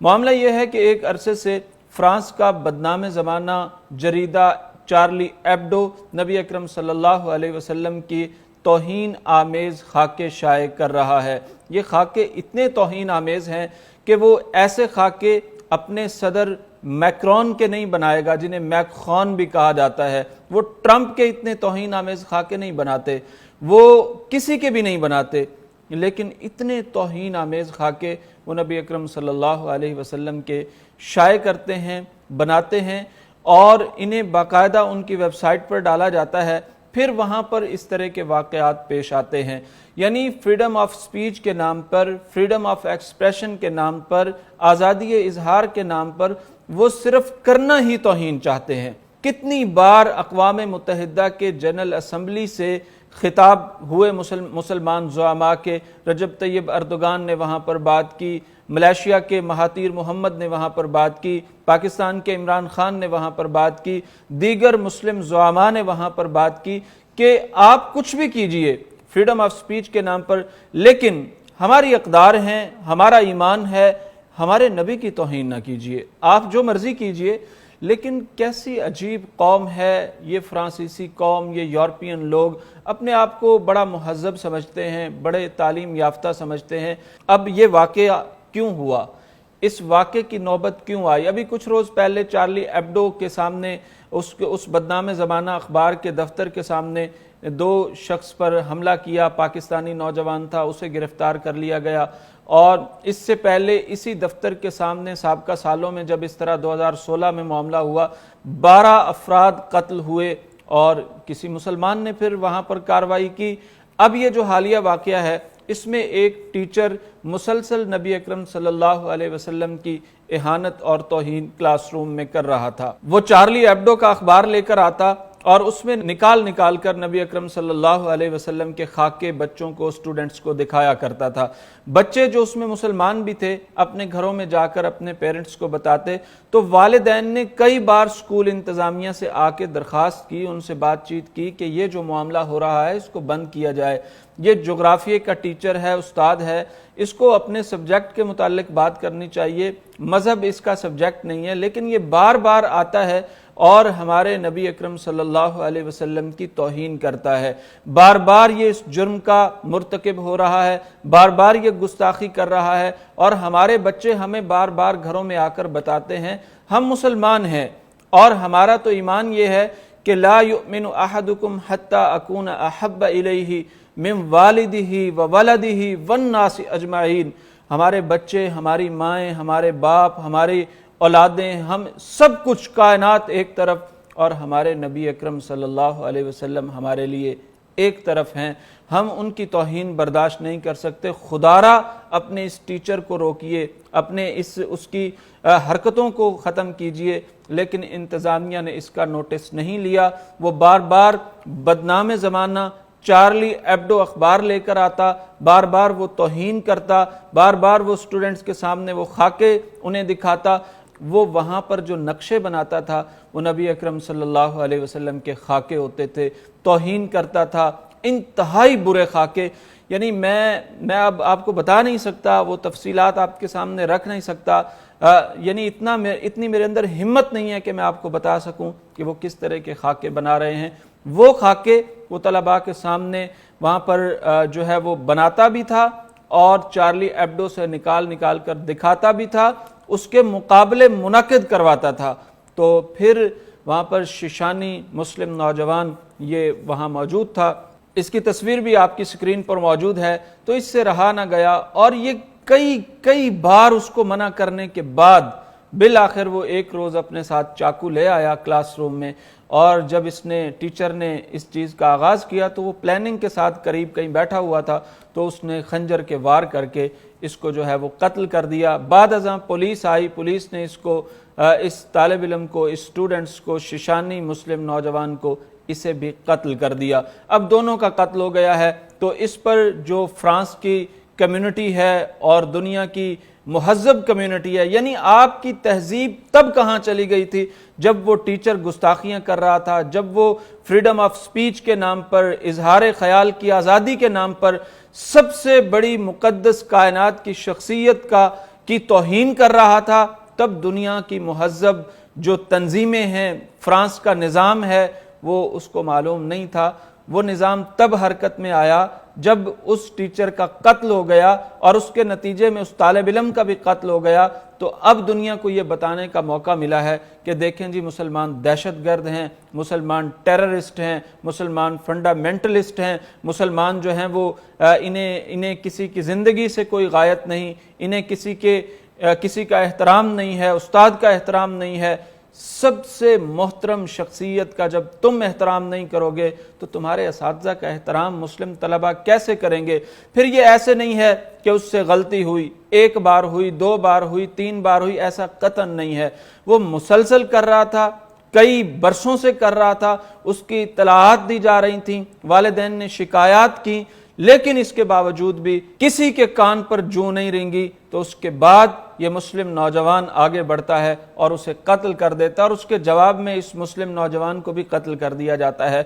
معاملہ یہ ہے کہ ایک عرصے سے فرانس کا بدنام زمانہ جریدہ چارلی ایبڈو نبی اکرم صلی اللہ علیہ وسلم کی توہین آمیز خاکے شائع کر رہا ہے۔ یہ خاکے اتنے توہین آمیز ہیں کہ وہ ایسے خاکے اپنے صدر میکرون کے نہیں بنائے گا، جنہیں میک خون بھی کہا جاتا ہے۔ وہ ٹرمپ کے اتنے توہین آمیز خاکے نہیں بناتے، وہ کسی کے بھی نہیں بناتے، لیکن اتنے توہین آمیز خاکے وہ نبی اکرم صلی اللہ علیہ وسلم کے شائع کرتے ہیں، بناتے ہیں، اور انہیں باقاعدہ ان کی ویب سائٹ پر ڈالا جاتا ہے۔ پھر وہاں پر اس طرح کے واقعات پیش آتے ہیں، یعنی فریڈم آف سپیچ کے نام پر، فریڈم آف ایکسپریشن کے نام پر، آزادی اظہار کے نام پر وہ صرف کرنا ہی توہین چاہتے ہیں۔ کتنی بار اقوام متحدہ کے جنرل اسمبلی سے خطاب ہوئے مسلمان زعماء کے، رجب طیب اردوگان نے وہاں پر بات کی، ملیشیا کے مہاتیر محمد نے وہاں پر بات کی، پاکستان کے عمران خان نے وہاں پر بات کی، دیگر مسلم زعماء نے وہاں پر بات کی کہ آپ کچھ بھی کیجئے فریڈم آف سپیچ کے نام پر، لیکن ہماری اقدار ہیں، ہمارا ایمان ہے، ہمارے نبی کی توہین نہ کیجئے، آپ جو مرضی کیجئے۔ لیکن کیسی عجیب قوم ہے یہ فرانسیسی قوم، یہ یورپین لوگ اپنے آپ کو بڑا مہذب سمجھتے ہیں، بڑے تعلیم یافتہ سمجھتے ہیں۔ اب یہ واقعہ کیوں ہوا؟ اس واقعے کی نوبت کیوں آئی؟ ابھی کچھ روز پہلے چارلی ایبڈو کے سامنے، اس بدنام زمانہ اخبار کے دفتر کے سامنے دو شخص پر حملہ کیا، پاکستانی نوجوان تھا، اسے گرفتار کر لیا گیا، اور اس سے پہلے اسی دفتر کے سامنے سابقہ سالوں میں جب اس طرح 2016 میں معاملہ ہوا، 12 افراد قتل ہوئے اور کسی مسلمان نے پھر وہاں پر کارروائی کی۔ اب یہ جو حالیہ واقعہ ہے، اس میں ایک ٹیچر مسلسل نبی اکرم صلی اللہ علیہ وسلم کی اہانت اور توہین کلاس روم میں کر رہا تھا۔ وہ چارلی ایبڈو کا اخبار لے کر آتا اور اس میں نکال کر نبی اکرم صلی اللہ علیہ وسلم کے خاکے بچوں کو، اسٹوڈنٹس کو دکھایا کرتا تھا۔ بچے جو اس میں مسلمان بھی تھے اپنے گھروں میں جا کر اپنے پیرنٹس کو بتاتے، تو والدین نے کئی بار اسکول انتظامیہ سے آ کے درخواست کی، ان سے بات چیت کی کہ یہ جو معاملہ ہو رہا ہے اس کو بند کیا جائے۔ یہ جغرافیے کا ٹیچر ہے، استاد ہے، اس کو اپنے سبجیکٹ کے متعلق بات کرنی چاہیے، مذہب اس کا سبجیکٹ نہیں ہے، لیکن یہ بار بار آتا ہے اور ہمارے نبی اکرم صلی اللہ علیہ وسلم کی توہین کرتا ہے، بار بار یہ اس جرم کا مرتکب ہو رہا ہے، بار بار یہ گستاخی کر رہا ہے، اور ہمارے بچے ہمیں بار بار گھروں میں آ کر بتاتے ہیں ہم مسلمان ہیں اور ہمارا تو ایمان یہ ہے کہ لا یؤمن احدکم حتی اکون احب الیہ من والدہ وولدہ والناس اجمعین۔ ہمارے بچے، ہماری مائیں، ہمارے باپ، ہماری اولادیں، ہم سب کچھ کائنات ایک طرف، اور ہمارے نبی اکرم صلی اللہ علیہ وسلم ہمارے لیے ایک طرف ہیں۔ ہم ان کی توہین برداشت نہیں کر سکتے۔ خدارا اپنے اس ٹیچر کو روکیے، اپنے اس کی حرکتوں کو ختم کیجئے، لیکن انتظامیہ نے اس کا نوٹس نہیں لیا۔ وہ بار بار بدنام زمانہ چارلی ایبڈو اخبار لے کر آتا، بار بار وہ توہین کرتا، بار بار وہ اسٹوڈنٹس کے سامنے وہ خاکے انہیں دکھاتا۔ وہ وہاں پر جو نقشے بناتا تھا وہ نبی اکرم صلی اللہ علیہ وسلم کے خاکے ہوتے تھے، توہین کرتا تھا، انتہائی برے خاکے۔ یعنی میں اب آپ کو بتا نہیں سکتا، وہ تفصیلات آپ کے سامنے رکھ نہیں سکتا، یعنی اتنی میرے اندر ہمت نہیں ہے کہ میں آپ کو بتا سکوں کہ وہ کس طرح کے خاکے بنا رہے ہیں۔ وہ خاکے وہ طلباء کے سامنے وہاں پر جو ہے وہ بناتا بھی تھا اور چارلی ایبڈو سے نکال کر دکھاتا بھی تھا، اس کے مقابلے منعقد کرواتا تھا۔ تو پھر وہاں پر شیشانی مسلم نوجوان یہ وہاں موجود تھا، اس کی تصویر بھی آپ کی سکرین پر موجود ہے، تو اس سے رہا نہ گیا اور یہ کئی بار اس کو منع کرنے کے بعد بالآخر وہ ایک روز اپنے ساتھ چاقو لے آیا کلاس روم میں، اور جب ٹیچر نے اس چیز کا آغاز کیا تو وہ پلاننگ کے ساتھ قریب کہیں بیٹھا ہوا تھا، تو اس نے خنجر کے وار کر کے اس کو جو ہے وہ قتل کر دیا۔ بعد ازاں پولیس آئی، پولیس نے اس طالب علم کو، اس اسٹوڈنٹس کو، شیشانی مسلم نوجوان کو، اسے بھی قتل کر دیا۔ اب دونوں کا قتل ہو گیا ہے، تو اس پر جو فرانس کی کمیونٹی ہے اور دنیا کی مہذب کمیونٹی ہے، یعنی آپ کی تہذیب تب کہاں چلی گئی تھی جب وہ ٹیچر گستاخیاں کر رہا تھا، جب وہ فریڈم آف سپیچ کے نام پر، اظہار خیال کی آزادی کے نام پر، سب سے بڑی مقدس کائنات کی شخصیت کی توہین کر رہا تھا، تب دنیا کی مہذب جو تنظیمیں ہیں، فرانس کا نظام ہے، وہ اس کو معلوم نہیں تھا۔ وہ نظام تب حرکت میں آیا جب اس ٹیچر کا قتل ہو گیا اور اس کے نتیجے میں اس طالب علم کا بھی قتل ہو گیا، تو اب دنیا کو یہ بتانے کا موقع ملا ہے کہ دیکھیں جی، مسلمان دہشت گرد ہیں، مسلمان ٹیررسٹ ہیں، مسلمان فنڈامنٹلسٹ ہیں، مسلمان جو ہیں وہ انہیں کسی کی زندگی سے کوئی غایت نہیں، انہیں کسی کا احترام نہیں ہے، استاد کا احترام نہیں ہے۔ سب سے محترم شخصیت کا جب تم احترام نہیں کرو گے تو تمہارے اساتذہ کا احترام مسلم طلبہ کیسے کریں گے؟ پھر یہ ایسے نہیں ہے کہ اس سے غلطی ہوئی، ایک بار ہوئی، 2 بار ہوئی، 3 بار ہوئی، ایسا قطعاً نہیں ہے۔ وہ مسلسل کر رہا تھا، کئی برسوں سے کر رہا تھا، اس کی اطلاعات دی جا رہی تھیں، والدین نے شکایات کی، لیکن اس کے باوجود بھی کسی کے کان پر جوں نہیں رینگی۔ تو اس کے بعد یہ مسلم نوجوان آگے بڑھتا ہے اور اسے قتل کر دیتا ہے، اور اس کے جواب میں اس مسلم نوجوان کو بھی قتل کر دیا جاتا ہے۔